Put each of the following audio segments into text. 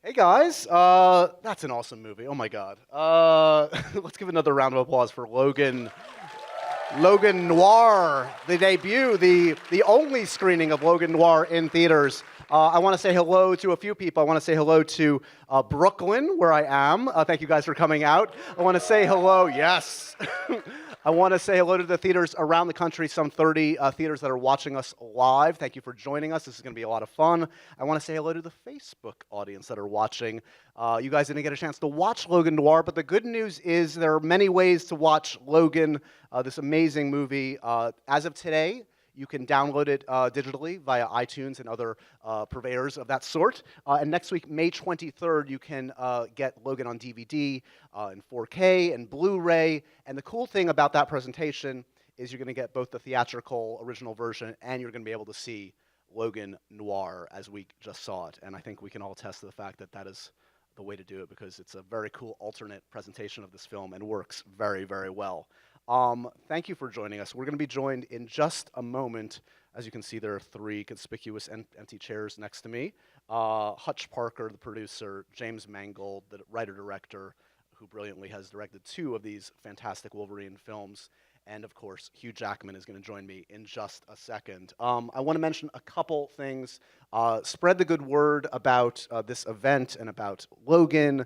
Hey guys, that's an awesome movie. Oh my God. Let's give another round of applause for Logan. Logan Noir, the debut, the only screening of Logan Noir in theaters. I want to say hello to a few people. I want to say hello to Brooklyn, where I am. Thank you guys for coming out. I want to say hello, yes. I want to say hello to the theaters around the country, some 30 theaters that are watching us live. Thank you for joining us. This is going to be a lot of fun. I want to say hello to the Facebook audience that are watching. You guys didn't get a chance to watch Logan Noir, but the good news is there are many ways to watch Logan, this amazing movie. As of today, you can download it digitally via iTunes and other purveyors of that sort. And next week, May 23rd, you can get Logan on DVD in 4K and Blu-ray. And the cool thing about that presentation is you're going to get both the theatrical original version and you're going to be able to see Logan Noir as we just saw it. And I think we can all attest to the fact that that is the way to do it because it's a very cool alternate presentation of this film and works very, very well. Thank you for joining us. We're going to be joined in just a moment. As you can see, there are three conspicuous empty chairs next to me. Hutch Parker, the producer, James Mangold, the writer-director, who brilliantly has directed 2 of these fantastic Wolverine films. And of course, Hugh Jackman is going to join me in just a second. I want to mention a couple things. Spread the good word about this event and about Logan.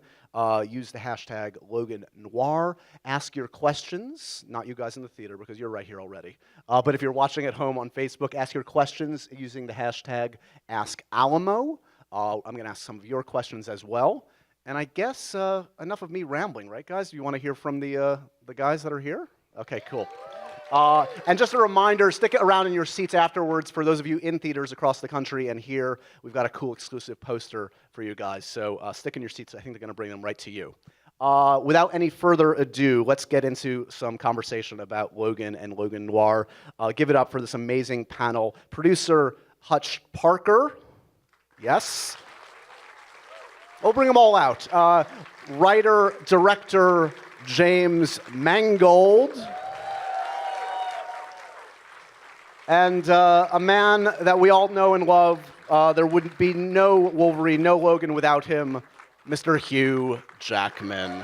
Use the hashtag Logan Noir. Ask your questions, not you guys in the theater because you're right here already. But if you're watching at home on Facebook, ask your questions using the hashtag Ask Alamo. I'm going to ask some of your questions as well. And I guess enough of me rambling, right, guys? You want to hear from the guys that are here? Okay, cool. And just a reminder, stick around in your seats afterwards for those of you in theaters across the country and here. We've got a cool exclusive poster for you guys, so stick in your seats. I think they're going to bring them right to you. Without any further ado, let's get into some conversation about Logan and Logan Noir. Give it up for this amazing panel. Producer Hutch Parker. Yes. We'll bring them all out. Writer, director, James Mangold, and a man that we all know and love. There would be no Wolverine, no Logan without him, Mr. Hugh Jackman.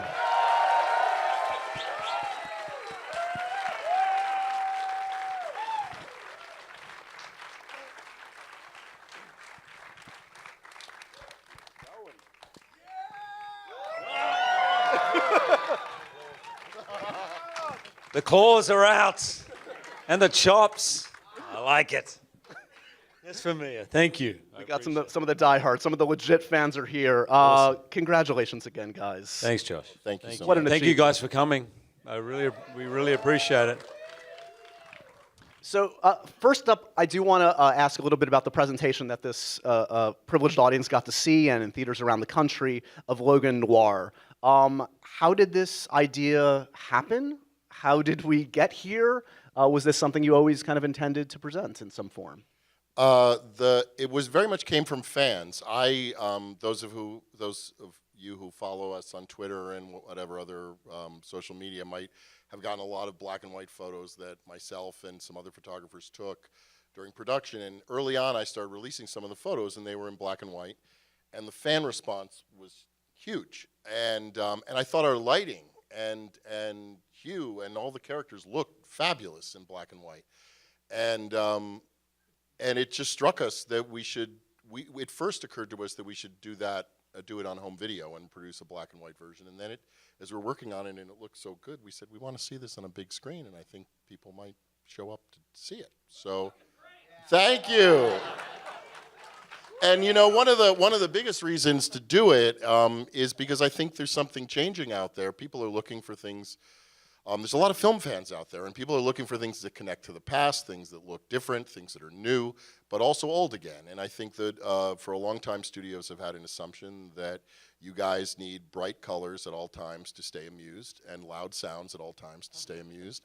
The claws are out, and the chops. I like it. It's familiar. Thank you. We got some of the diehards, some of the legit fans are here. Awesome. Congratulations again, guys. Thanks, Josh. Thank you so What much. an Thank you achievement. guys for coming. We really appreciate it. So first up, I do want to ask a little bit about the presentation that this privileged audience got to see and in theaters around the country of Logan Noir. How did this idea happen? How did we get here? Was this something you always kind of intended to present in some form? It was very much came from fans. Those of you who follow us on Twitter and whatever other social media might have gotten a lot of black and white photos that myself and some other photographers took during production. And early on, I started releasing some of the photos, and they were in black and white. And the fan response was huge. And I thought our lighting and Hugh and all the characters looked fabulous in black and white. And it just struck us that it first occurred to us that we should do it on home video and produce a black and white version. And then as we're working on it and it looked so good, we said, we want to see this on a big screen, and I think people might show up to see it. So, thank you. And you know, one of the biggest reasons to do it is because I think there's something changing out there. People are looking for things. There's a lot of film fans out there, and people are looking for things that connect to the past, things that look different, things that are new, but also old again. And I think that for a long time, studios have had an assumption that you guys need bright colors at all times to stay amused and loud sounds at all times to stay amused.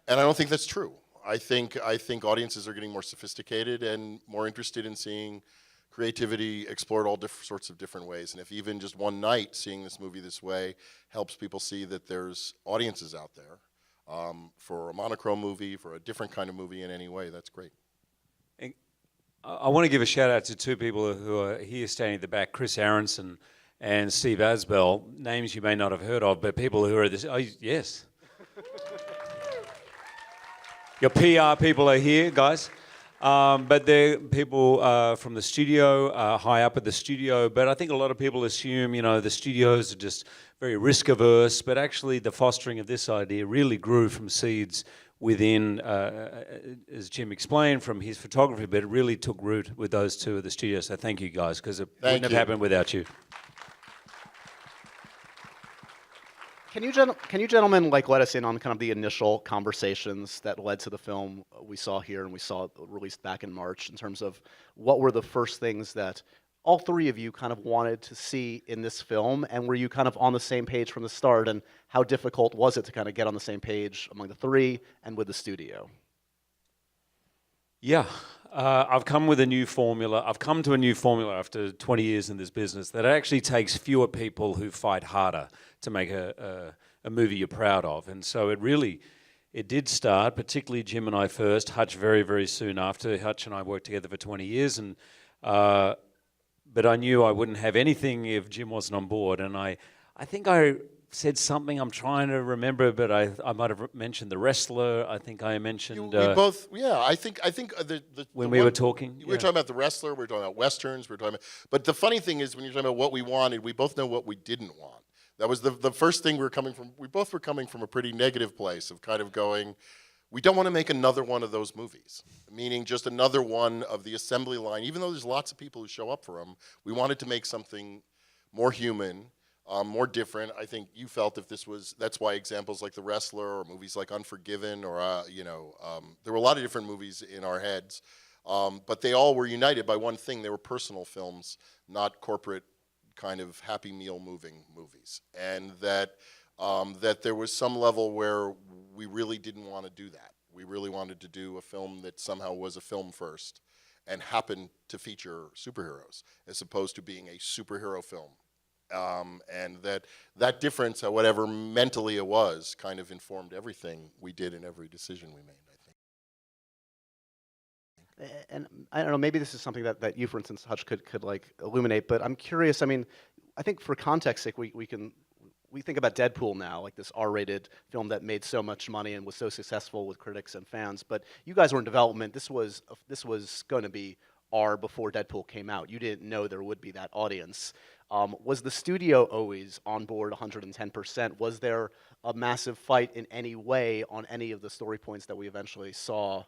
And I don't think that's true. I think audiences are getting more sophisticated and more interested in seeing creativity explored all sorts of different ways. And if even just one night seeing this movie this way helps people see that there's audiences out there for a monochrome movie, for a different kind of movie in any way, that's great. And I want to give a shout out to two people who are here standing at the back, Chris Aronson and Steve Asbell, names you may not have heard of, but people who are this. Oh, yes. Your PR people are here, guys. But they're people from the studio, high up at the studio. But I think a lot of people assume, the studios are just very risk averse. But actually, the fostering of this idea really grew from seeds within, as Jim explained, from his photography. But it really took root with those two at the studio. So thank you, guys, because it wouldn't have happened without you. Can you gentlemen let us in on kind of the initial conversations that led to the film we saw here and we saw released back in March, in terms of what were the first things that all three of you kind of wanted to see in this film, and were you kind of on the same page from the start, and how difficult was it to kind of get on the same page among the three and with the studio? Yeah, I've come with a new formula. I've come to a new formula after 20 years in this business that it actually takes fewer people who fight harder to make a movie you're proud of. And so it did start, particularly Jim and I first, Hutch very, very soon after. Hutch and I worked together for 20 years, and but I knew I wouldn't have anything if Jim wasn't on board. And I think I said something, I'm trying to remember, but I might have mentioned The Wrestler. I think I mentioned... we both, yeah, I think when we were talking? We were talking about The Wrestler, we were talking about Westerns, we were talking about... But the funny thing is, when you're talking about what we wanted, we both know what we didn't want. That was the first thing we both were coming from a pretty negative place of kind of going, we don't want to make another one of those movies, meaning just another one of the assembly line. Even though there's lots of people who show up for them, we wanted to make something more human, more different. I think you felt that's why examples like The Wrestler or movies like Unforgiven or, there were a lot of different movies in our heads, but they all were united by one thing. They were personal films, not corporate kind of Happy Meal moving movies. And that there was some level where we really didn't want to do that. We really wanted to do a film that somehow was a film first and happened to feature superheroes as opposed to being a superhero film. And that difference, whatever mentally it was, kind of informed everything we did and every decision we made, I think. And I don't know, maybe this is something that you, for instance, Hutch, could like illuminate, but I'm curious. I mean, I think for context sake, we think about Deadpool now, like this R-rated film that made so much money and was so successful with critics and fans. But you guys were in development. This was going to be R before Deadpool came out. You didn't know there would be that audience. Was the studio always on board 110%? Was there a massive fight in any way on any of the story points that we eventually saw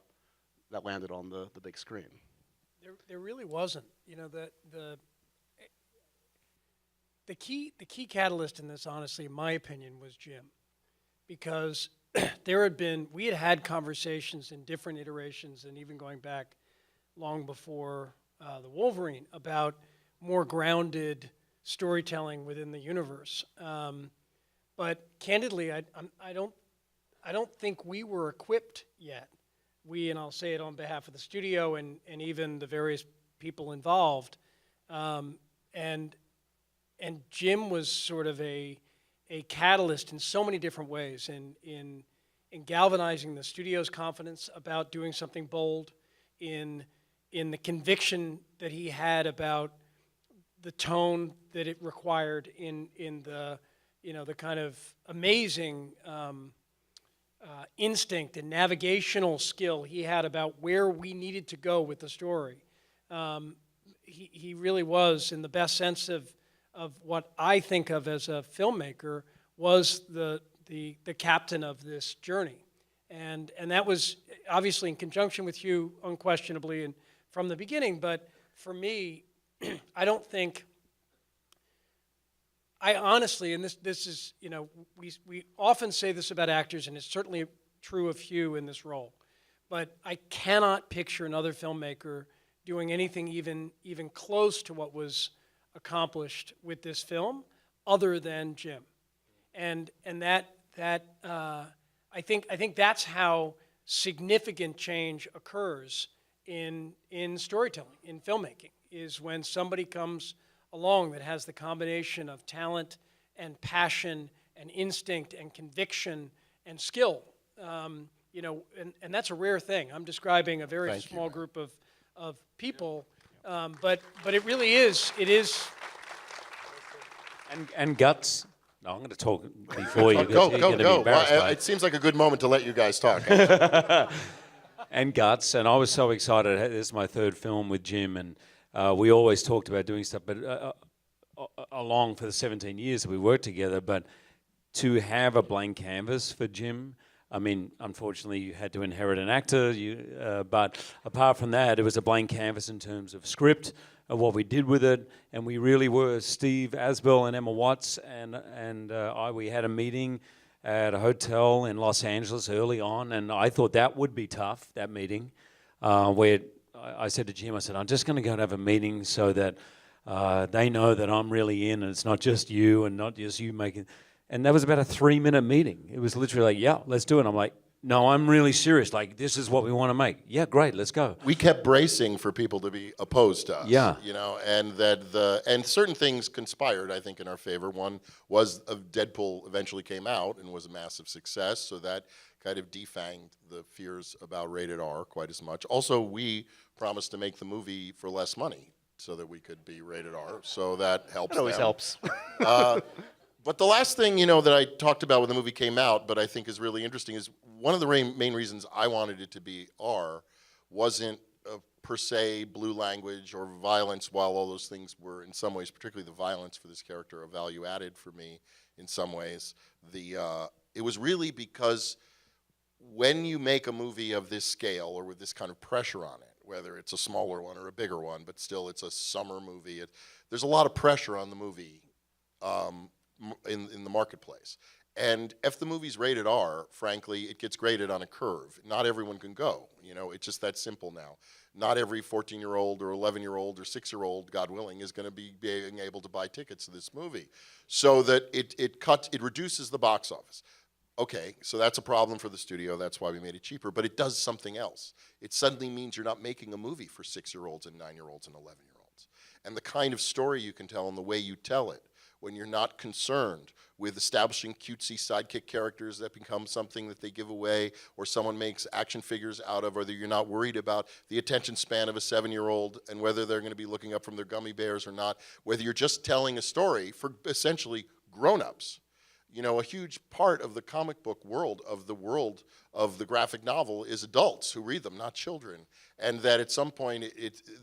that landed on the big screen? There really wasn't. The key catalyst in this, honestly, in my opinion, was Jim, because we had conversations in different iterations, and even going back long before the Wolverine, about more grounded storytelling within the universe. But candidly, I don't think we were equipped yet. And I'll say it on behalf of the studio and even the various people involved, and Jim was sort of a catalyst in so many different ways in galvanizing the studio's confidence about doing something bold, in the conviction that he had about the tone that it required, in the the kind of amazing instinct and navigational skill he had about where we needed to go with the story. He really was, in the best sense of what I think of as a filmmaker, was the captain of this journey. And that was obviously in conjunction with Hugh, unquestionably, and from the beginning. But for me, I honestly, and this is, we often say this about actors, and it's certainly true of Hugh in this role, but I cannot picture another filmmaker doing anything even close to what was accomplished with this film, other than Jim. And that I think that's how significant change occurs in storytelling, in filmmaking, is when somebody comes along that has the combination of talent and passion and instinct and conviction and skill. And that's a rare thing. I'm describing a very small group of people, but it really is. It is. And guts. No, I'm going to talk before you. Go, you're go, gonna be go. embarrassed by It seems like a good moment to let you guys talk. And guts, and I was so excited. This is my third film with Jim, and we always talked about doing stuff, but along for the 17 years that we worked together, but to have a blank canvas for Jim, I mean, unfortunately, you had to inherit an actor, but apart from that, it was a blank canvas in terms of script, of what we did with it, and we really were Steve Asbell and Emma Watts, and we had a meeting at a hotel in Los Angeles early on, and I thought that would be tough, that meeting, where I said to Jim, I said, I'm just going to go and have a meeting so that they know that I'm really in, and it's not just you, and not just you making... And that was about a 3-minute meeting. It was literally like, yeah, let's do it. I'm like, no, I'm really serious. Like, this is what we want to make. Yeah, great, let's go. We kept bracing for people to be opposed to us. Yeah. You know, and certain things conspired, I think, in our favor. One was Deadpool eventually came out and was a massive success, so that kind of defanged the fears about rated R quite as much. Also, we promised to make the movie for less money so that we could be rated R, so that helps. That always them. helps. But the last thing, that I talked about when the movie came out, but I think is really interesting, is one of the main reasons I wanted it to be R wasn't per se blue language or violence, while all those things were in some ways, particularly the violence for this character, a value added for me in some ways. It was really because when you make a movie of this scale or with this kind of pressure on it, whether it's a smaller one or a bigger one, but still it's a summer movie, there's a lot of pressure on the movie in the marketplace. And if the movie's rated R, frankly, it gets graded on a curve. Not everyone can go. It's just that simple now. Not every 14-year-old or 11-year-old or 6-year-old, God willing, is going to be being able to buy tickets to this movie. So that it reduces the box office. Okay, so that's a problem for the studio. That's why we made it cheaper. But it does something else. It suddenly means you're not making a movie for 6-year-olds and 9-year-olds and 11-year-olds. And the kind of story you can tell and the way you tell it, when you're not concerned with establishing cutesy sidekick characters that become something that they give away or someone makes action figures out of, or that you're not worried about the attention span of a 7-year-old and whether they're going to be looking up from their gummy bears or not, whether you're just telling a story for essentially grown-ups. A huge part of the comic book world of the graphic novel is adults who read them, not children. And that at some point,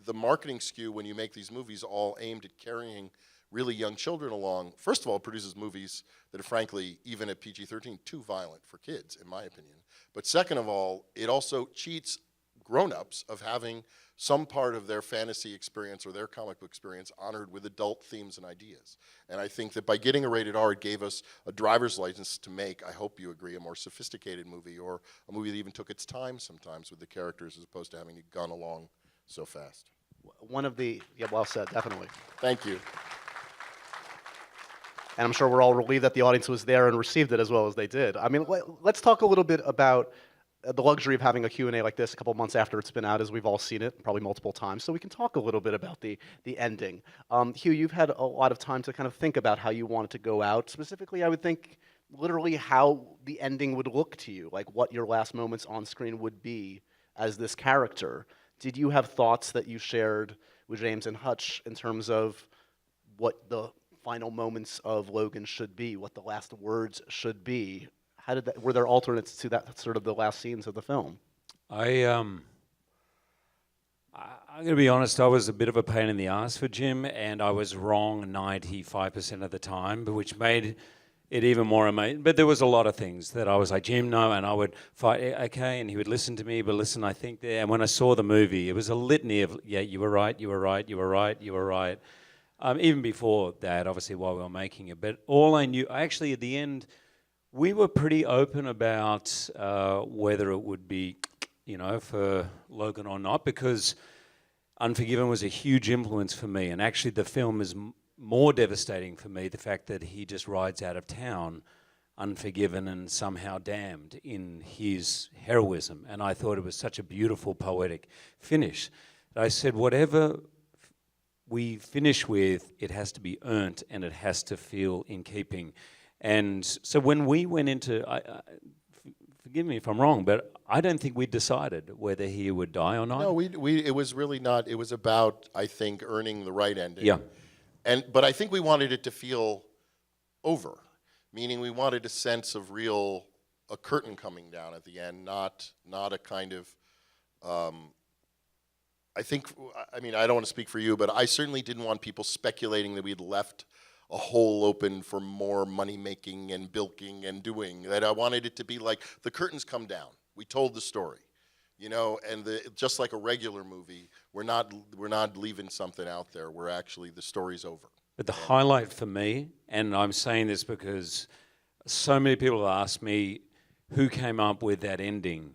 the marketing skew when you make these movies all aimed at carrying really young children along, first of all, produces movies that are frankly, even at PG-13, too violent for kids, in my opinion. But second of all, it also cheats grown-ups of having some part of their fantasy experience or their comic book experience honored with adult themes and ideas. And I think that by getting a rated R, it gave us a driver's license to make, I hope you agree, a more sophisticated movie, or a movie that even took its time sometimes with the characters as opposed to having it gone along so fast. Yeah, well said, definitely. Thank you. And I'm sure we're all relieved that the audience was there and received it as well as they did. I mean, let's talk a little bit about the luxury of having a Q&A like this a couple months after it's been out, as we've all seen it, probably multiple times, so we can talk a little bit about the ending. Hugh, you've had a lot of time to kind of think about how you want it to go out. Specifically, I would think literally how the ending would look to you, like what your last moments on screen would be as this character. Did you have thoughts that you shared with James and Hutch in terms of what the final moments of Logan should be, what the last words should be? Were there alternates to that, sort of the last scenes of the film? I'm going to be honest, I was a bit of a pain in the ass for Jim, and I was wrong 95% of the time, which made it even more amazing. But there was a lot of things that I was like, Jim, no, and I would fight, okay, and he would listen to me, but listen, I think there. And when I saw the movie, it was a litany of, yeah, you were right, you were right, you were right, you were right. Even before that, obviously, while we were making it. But all I knew, actually, at the end, we were pretty open about whether it would be, for Logan or not, because Unforgiven was a huge influence for me. And actually, the film is more devastating for me, the fact that he just rides out of town unforgiven and somehow damned in his heroism. And I thought it was such a beautiful, poetic finish. I said, whatever we finish with, it has to be earned and it has to feel in keeping. And so when we went into, forgive me if I'm wrong, but I don't think we decided whether he would die or not. No, it was really not. It was about, I think, earning the right ending. Yeah. But I think we wanted it to feel over, meaning we wanted a sense of a curtain coming down at the end, not a kind of, I don't want to speak for you, but I certainly didn't want people speculating that we had left a hole open for more money making and bilking and doing, that I wanted it to be like the curtains come down. We told the story, and just like a regular movie, we're not leaving something out there. We're actually, the story's over. But the highlight for me, and I'm saying this because so many people ask me who came up with that ending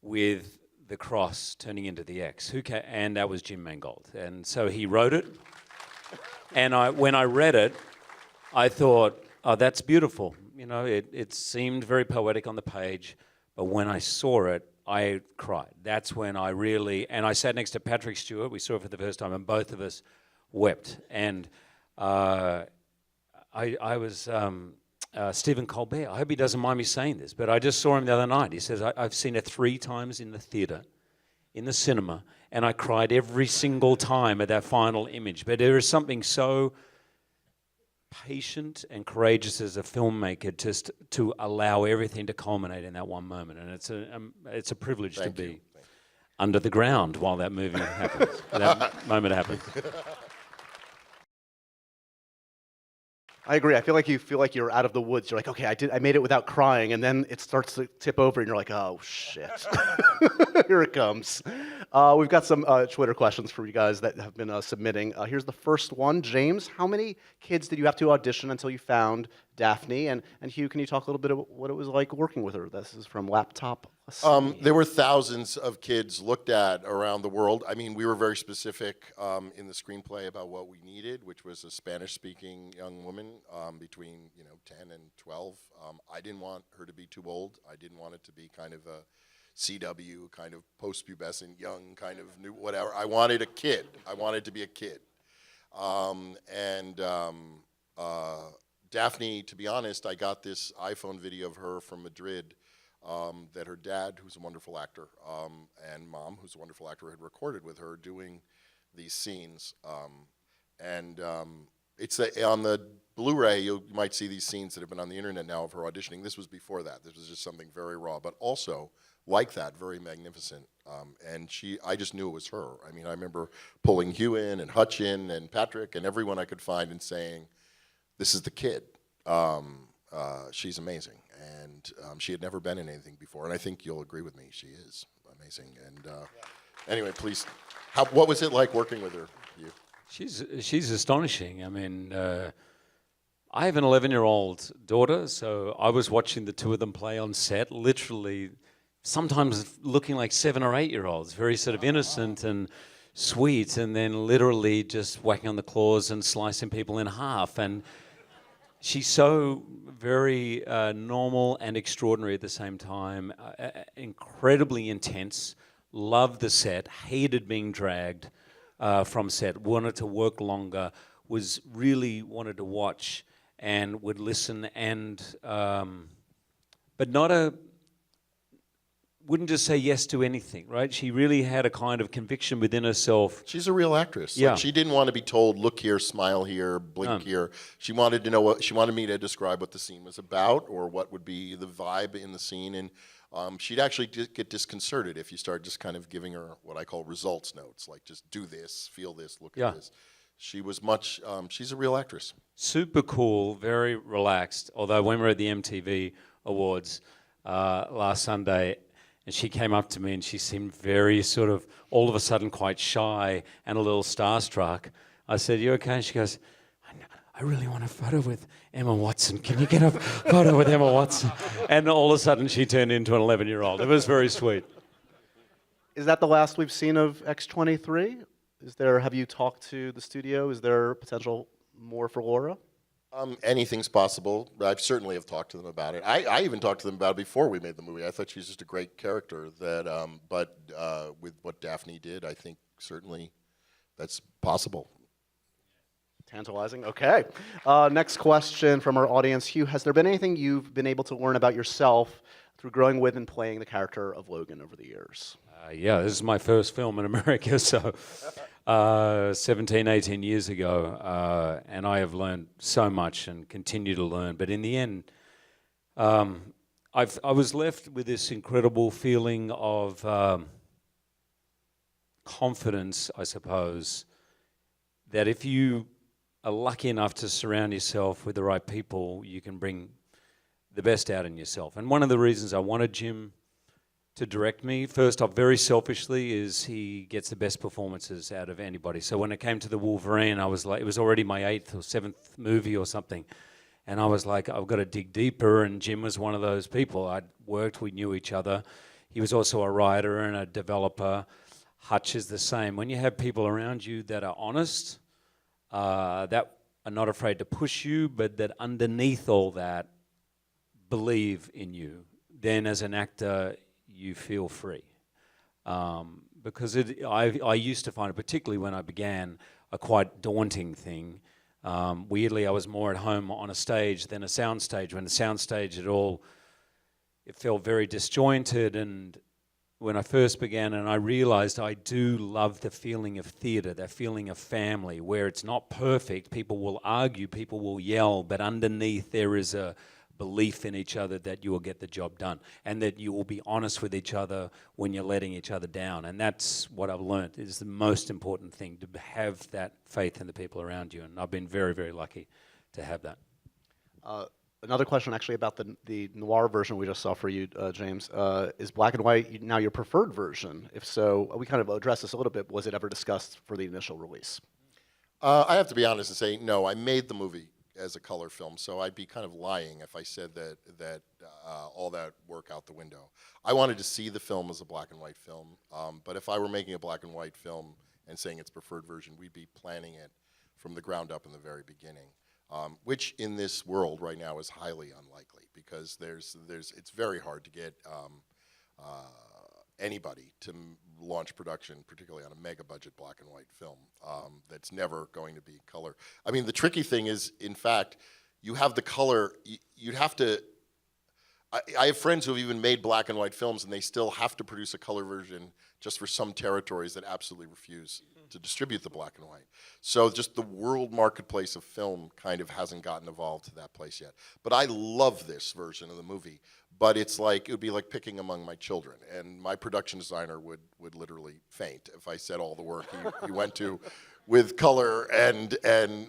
with the cross turning into the X, and that was Jim Mangold. And so he wrote it, and when I read it, I thought, oh, that's beautiful. It seemed very poetic on the page, but when I saw it, I cried. That's when I really, and I sat next to Patrick Stewart, we saw it for the first time, and both of us wept. And I was Stephen Colbert. I hope he doesn't mind me saying this, but I just saw him the other night. He says, I've seen it 3 times in the theater, in the cinema, and I cried every single time at that final image. But there is something so patient and courageous as a filmmaker just to allow everything to culminate in that one moment. And it's a privilege to be under the ground while that movie happens, that moment happens. I agree. I feel like you're out of the woods. You're like, okay, I made it without crying, and then it starts to tip over, and you're like, oh shit, here it comes. We've got some Twitter questions for you guys that have been submitting. Here's the first one, James. How many kids did you have to audition until you found Daphne? And Hugh, can you talk a little bit about what it was like working with her? This is from Laptop. There were thousands of kids looked at around the world. I mean, we were very specific in the screenplay about what we needed, which was a Spanish-speaking young woman between 10 and 12. I didn't want her to be too old. I didn't want it to be kind of a CW, kind of post-pubescent, young, kind of new, whatever. I wanted a kid. I wanted to be a kid. Daphne, to be honest, I got this iPhone video of her from Madrid that her dad, who's a wonderful actor, and mom, who's a wonderful actor, had recorded with her doing these scenes. It's on the Blu-ray, you might see these scenes that have been on the internet now of her auditioning. This was before that. This was just something very raw, but also, like that, very magnificent. I just knew it was her. I mean, I remember pulling Hugh in and Hutch in and Patrick and everyone I could find and saying, this is the kid. She's amazing. And she had never been in anything before, and I think you'll agree with me. She is amazing. And anyway, please, what was it like working with her? You? She's astonishing. I mean, I have an 11-year-old daughter, so I was watching the two of them play on set, literally, sometimes looking like 7 or 8-year-olds, very sort of innocent and sweet, and then literally just whacking on the claws and slicing people in half. And she's so very normal and extraordinary at the same time, incredibly intense, loved the set, hated being dragged from set, wanted to work longer, was really wanted to watch and would listen, and but wouldn't just say yes to anything, right? She really had a kind of conviction within herself. She's a real actress. Yeah. Like, she didn't want to be told, look here, smile here, blink here. She wanted to know she wanted me to describe what the scene was about or what would be the vibe in the scene. And she'd actually get disconcerted if you start just kind of giving her what I call results notes, like just do this, feel this, look at this. She was she's a real actress. Super cool, very relaxed. Although when we were at the MTV Awards last Sunday, and she came up to me and she seemed very sort of, all of a sudden quite shy and a little starstruck. I said, you okay? She goes, I really want a photo with Emma Watson. Can you get a photo with Emma Watson? And all of a sudden she turned into an 11-year-old. It was very sweet. Is that the last we've seen of X-23? Have you talked to the studio? Is there potential more for Laura? Anything's possible. I certainly have talked to them about it. I even talked to them about it before we made the movie. I thought she was just a great character. But with what Daphne did, I think certainly that's possible. Tantalizing. Okay. Next question from our audience. Hugh, has there been anything you've been able to learn about yourself through growing with and playing the character of Logan over the years? Yeah, this is my first film in America, so 17, 18 years ago, and I have learned so much and continue to learn. But in the end, I was left with this incredible feeling of confidence, I suppose, that if you are lucky enough to surround yourself with the right people, you can bring the best out in yourself. And one of the reasons I wanted Jim to direct me, first off, very selfishly, is he gets the best performances out of anybody. So when it came to the Wolverine, I was like, it was already my 8th or 7th movie or something. And I was like, I've got to dig deeper, and Jim was one of those people. I'd worked, we knew each other. He was also a writer and a developer. Hutch is the same. When you have people around you that are honest, that are not afraid to push you, but that underneath all that believe in you, then as an actor, you feel free. Because I used to find it, particularly when I began, a quite daunting thing. Weirdly, I was more at home on a stage than a sound stage. When the sound stage it felt very disjointed. And when I first began, and I realized I do love the feeling of theater, that feeling of family, where it's not perfect. People will argue, people will yell, but underneath there is a belief in each other that you will get the job done, and that you will be honest with each other when you're letting each other down. And that's what I've learned is the most important thing, to have that faith in the people around you. And I've been very, very lucky to have that. Another question actually about the noir version we just saw for you, James. Is black and white now your preferred version? If so, we kind of addressed this a little bit. Was it ever discussed for the initial release? I have to be honest and say, no, I made the movie as a color film, so I'd be kind of lying if I said that all that work out the window. I wanted to see the film as a black and white film, but if I were making a black and white film and saying its preferred version, we'd be planning it from the ground up in the very beginning, which in this world right now is highly unlikely, because it's very hard to get anybody to launch production, particularly on a mega budget black and white film, that's never going to be color. I mean, the tricky thing is, in fact, you have the color, you'd have to, I have friends who have even made black and white films, and they still have to produce a color version just for some territories that absolutely refuse to distribute the black and white. So just the world marketplace of film kind of hasn't gotten evolved to that place yet. But I love this version of the movie. But it's like, it would be like picking among my children. And my production designer would literally faint if I said all the work he went to with color, and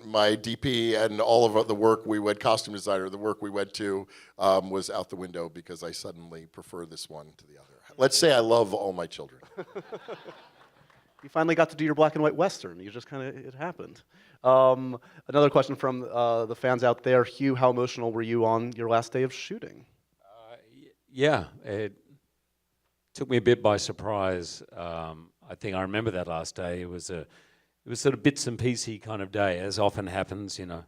my DP and all of the work we went, costume designer, the work we went to was out the window because I suddenly prefer this one to the other. Let's say I love all my children. You finally got to do your black and white Western. You just kind of, it happened. Another question from the fans out there. Hugh, how emotional were you on your last day of shooting? Yeah, it took me a bit by surprise. I think I remember that last day. It was sort of bits and piecey kind of day, as often happens. You know,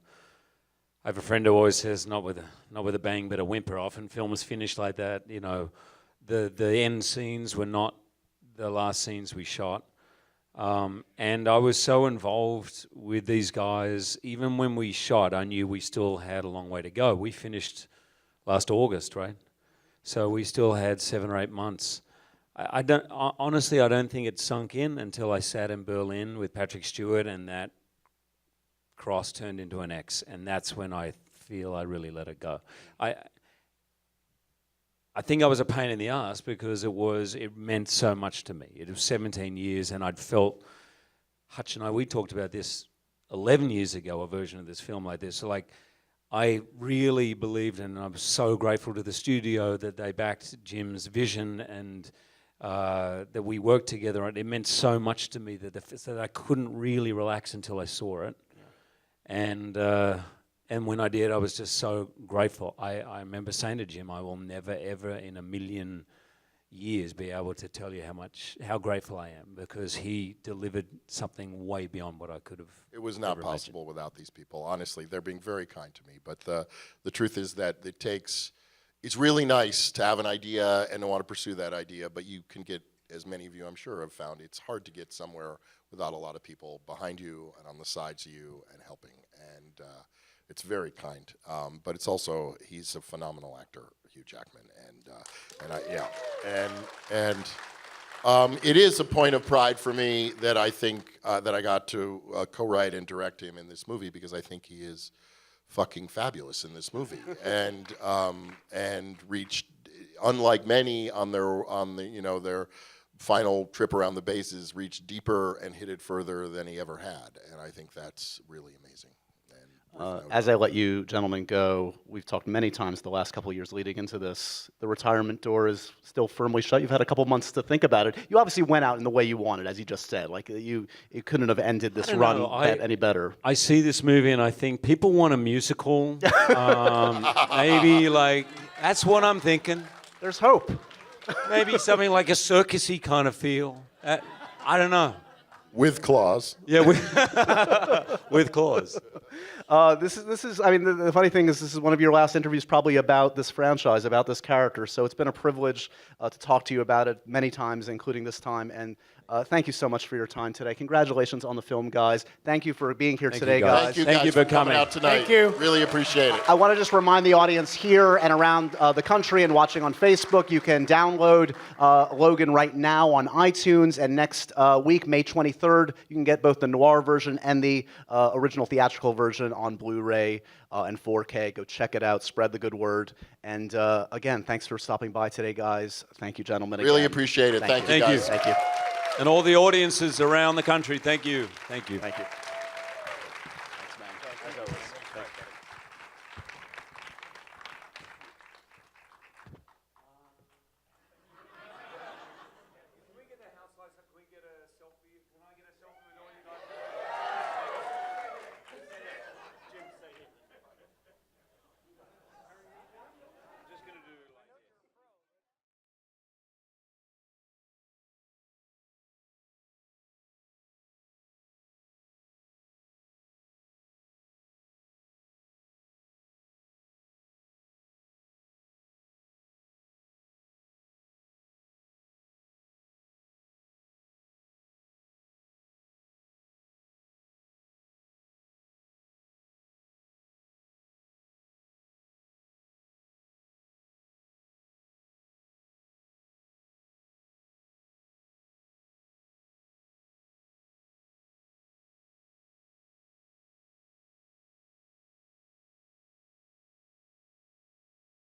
I have a friend who always says, "Not with a bang, but a whimper." Often films finish like that. You know, the end scenes were not the last scenes we shot, and I was so involved with these guys. Even when we shot, I knew we still had a long way to go. We finished last August, right? So we still had 7 or 8 months. Honestly, I don't think it sunk in until I sat in Berlin with Patrick Stewart, and that cross turned into an X, and that's when I feel I really let it go. I think I was a pain in the ass because it meant so much to me. It was 17 years, and I'd felt, Hutch and we talked about this 11 years ago, a version of this film like this. So like, I really believed, and I'm so grateful to the studio that they backed Jim's vision, and that we worked together on it. It meant so much to me that I couldn't really relax until I saw it. Yeah. And when I did, I was just so grateful. I remember saying to Jim, I will never, ever in a million years be able to tell you how grateful I am, because he delivered something way beyond what I could have. It was not possible without these people. Honestly, they're being very kind to me. But the truth is that it's really nice to have an idea and to want to pursue that idea, but you can get, as many of you I'm sure have found, it's hard to get somewhere without a lot of people behind you and on the sides of you and helping. And it's very kind. But it's also, he's a phenomenal actor, Hugh Jackman, It is a point of pride for me that I think that I got to co-write and direct him in this movie, because I think he is fucking fabulous in this movie, and reached, unlike many on their final trip around the bases, reached deeper and hit it further than he ever had, and I think that's really amazing. As I let you gentlemen go, we've talked many times the last couple of years leading into this. The retirement door is still firmly shut. You've had a couple months to think about it. You obviously went out in the way you wanted, as you just said. Like you couldn't have ended this run any better. I see this movie and I think people want a musical. Maybe like that's what I'm thinking. There's hope. Maybe something like a circusy kind of feel. I don't know. With claws. Yeah, with claws. This is. I mean, the funny thing is, this is one of your last interviews, probably about this franchise, about this character. So it's been a privilege to talk to you about it many times, including this time. And thank you so much for your time today. Congratulations on the film, guys. Thank you for being here today, guys. Thank you for coming out tonight. Thank you. Really appreciate it. I want to just remind the audience here and around the country and watching on Facebook, you can download Logan right now on iTunes, and next week, May 23rd, you can get both the Noir version and the original theatrical version on Blu-ray and 4K. Go check it out, spread the good word. And again, thanks for stopping by today, guys. Thank you, gentlemen. Really appreciate it. Thank you, guys. Thank you. And all the audiences around the country, thank you. Thank you. Thank you.